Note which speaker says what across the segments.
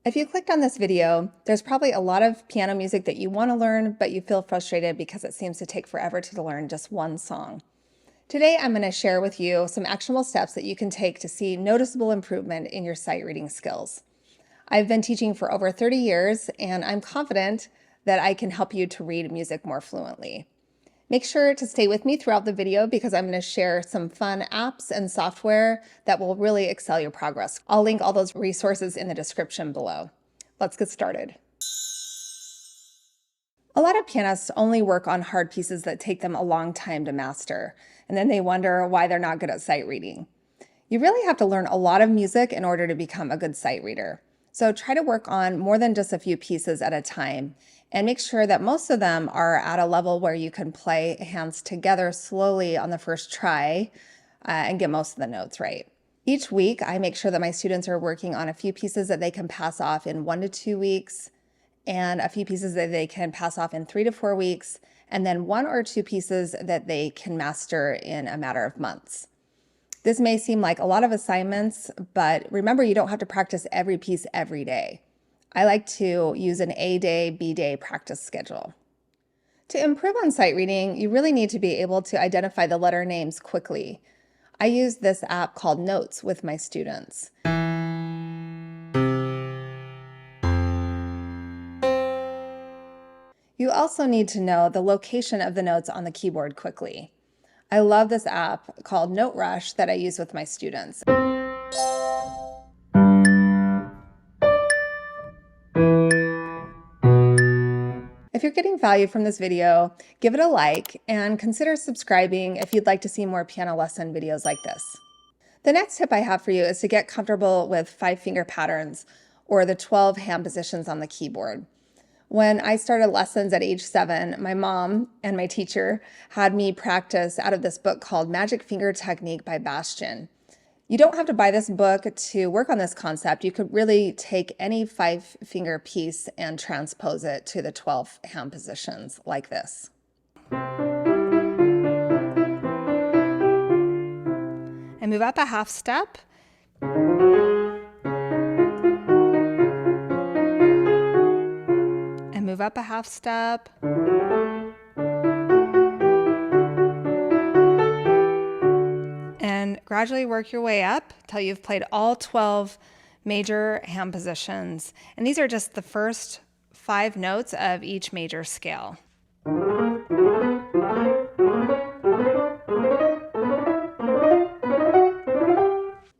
Speaker 1: If you clicked on this video, there's probably a lot of piano music that you want to learn, but you feel frustrated because it seems to take forever to learn just one song. Today, I'm going to share with you some actionable steps that you can take to see noticeable improvement in your sight reading skills. I've been teaching for over 30 years, and I'm confident that I can help you to read music more fluently. Make sure to stay with me throughout the video because I'm going to share some fun apps and software that will really excel your progress. I'll link all those resources in the description below. Let's get started. A lot of pianists only work on hard pieces that take them a long time to master, and then they wonder why they're not good at sight reading. You really have to learn a lot of music in order to become a good sight reader. So try to work on more than just a few pieces at a time and make sure that most of them are at a level where you can play hands together slowly on the first try and get most of the notes right. Each week, I make sure that my students are working on a few pieces that they can pass off in 1 to 2 weeks, and a few pieces that they can pass off in 3 to 4 weeks, and then 1 or 2 pieces that they can master in a matter of months. This may seem like a lot of assignments, but remember, you don't have to practice every piece every day. I like to use an A day, B day practice schedule. To improve on sight reading, you really need to be able to identify the letter names quickly. I use this app called Notes with my students. You also need to know the location of the notes on the keyboard quickly. I love this app called Note Rush that I use with my students. If you're getting value from this video, give it a like and consider subscribing if you'd like to see more piano lesson videos like this. The next tip I have for you is to get comfortable with 5-finger patterns or the 12 hand positions on the keyboard. When I started lessons at age 7, my mom and my teacher had me practice out of this book called Magic Finger Technique by Bastian. You don't have to buy this book to work on this concept. You could really take any 5-finger piece and transpose it to the 12 hand positions like this. And move up a half step. And move up a half step. And gradually work your way up till you've played all 12 major hand positions. And these are just the first 5 notes of each major scale.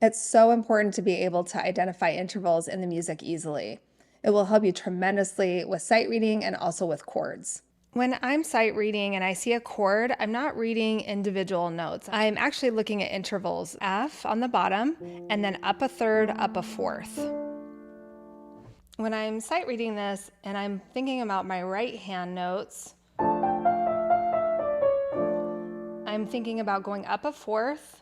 Speaker 1: It's so important to be able to identify intervals in the music easily. It will help you tremendously with sight reading and also with chords. When I'm sight reading and I see a chord, I'm not reading individual notes. I'm actually looking at intervals. F on the bottom, and then up a third, up a fourth. When I'm sight reading this and I'm thinking about my right hand notes, I'm thinking about going up a fourth,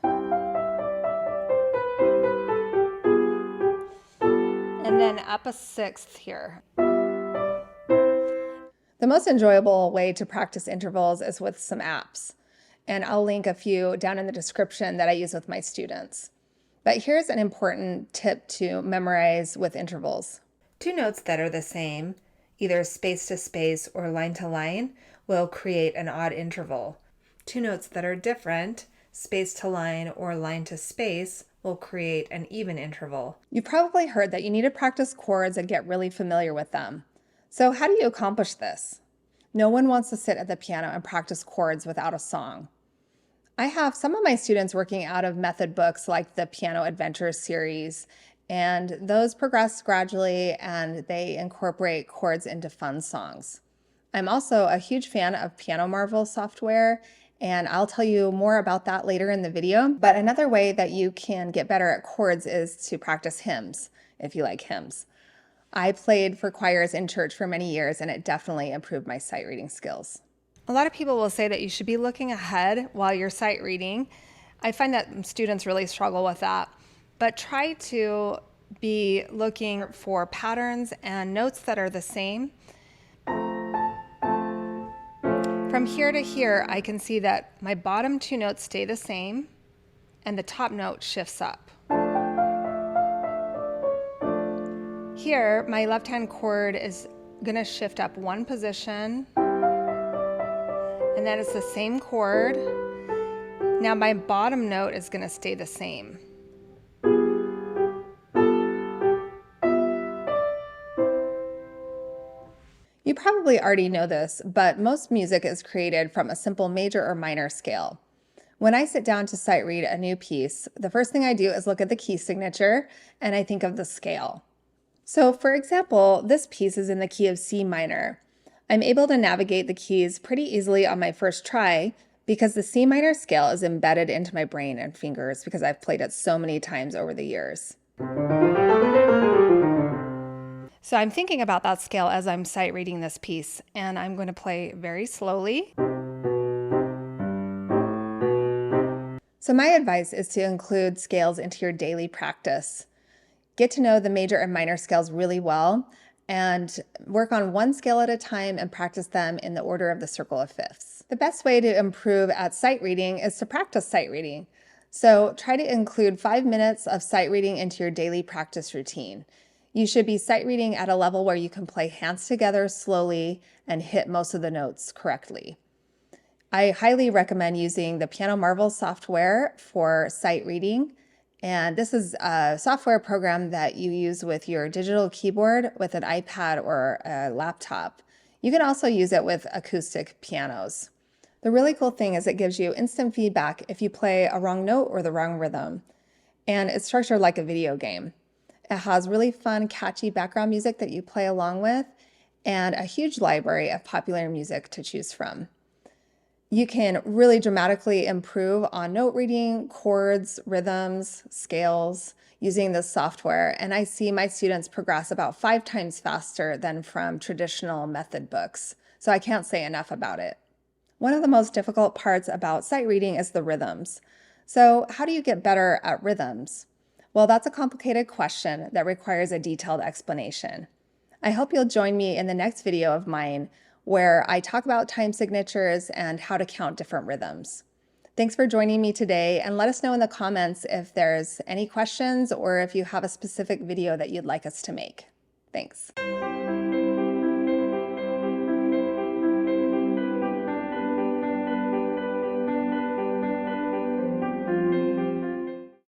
Speaker 1: and then up a sixth here. The most enjoyable way to practice intervals is with some apps, and I'll link a few down in the description that I use with my students. But here's an important tip to memorize with intervals. 2 notes that are the same, either space to space or line to line, will create an odd interval. 2 notes that are different, space to line or line to space, will create an even interval. You've probably heard that you need to practice chords and get really familiar with them. So how do you accomplish this? No one wants to sit at the piano and practice chords without a song. I have some of my students working out of method books like the Piano Adventures series, and those progress gradually and they incorporate chords into fun songs. I'm also a huge fan of Piano Marvel software, and I'll tell you more about that later in the video. But another way that you can get better at chords is to practice hymns, if you like hymns. I played for choirs in church for many years, and it definitely improved my sight reading skills. A lot of people will say that you should be looking ahead while you're sight reading. I find that students really struggle with that, but try to be looking for patterns and notes that are the same. From here to here, I can see that my bottom 2 notes stay the same, and the top note shifts up. Here, my left-hand chord is gonna shift up one position, and then it's the same chord. Now my bottom note is gonna stay the same. You probably already know this, but most music is created from a simple major or minor scale. When I sit down to sight read a new piece, the first thing I do is look at the key signature and I think of the scale. So for example, this piece is in the key of C minor. I'm able to navigate the keys pretty easily on my first try because the C minor scale is embedded into my brain and fingers because I've played it so many times over the years. So I'm thinking about that scale as I'm sight reading this piece, and I'm going to play very slowly. So my advice is to include scales into your daily practice. Get to know the major and minor scales really well and work on one scale at a time and practice them in the order of the circle of fifths. The best way to improve at sight reading is to practice sight reading. So try to include 5 minutes of sight reading into your daily practice routine. You should be sight reading at a level where you can play hands together slowly and hit most of the notes correctly. I highly recommend using the Piano Marvel software for sight reading. And this is a software program that you use with your digital keyboard with an iPad or a laptop. You can also use it with acoustic pianos. The really cool thing is it gives you instant feedback if you play a wrong note or the wrong rhythm. And it's structured like a video game. It has really fun, catchy background music that you play along with and a huge library of popular music to choose from. You can really dramatically improve on note reading, chords, rhythms, scales using this software. And I see my students progress about 5 times faster than from traditional method books. So I can't say enough about it. One of the most difficult parts about sight reading is the rhythms. So how do you get better at rhythms? Well, that's a complicated question that requires a detailed explanation. I hope you'll join me in the next video of mine where I talk about time signatures and how to count different rhythms. Thanks for joining me today, and let us know in the comments if there's any questions or if you have a specific video that you'd like us to make. Thanks.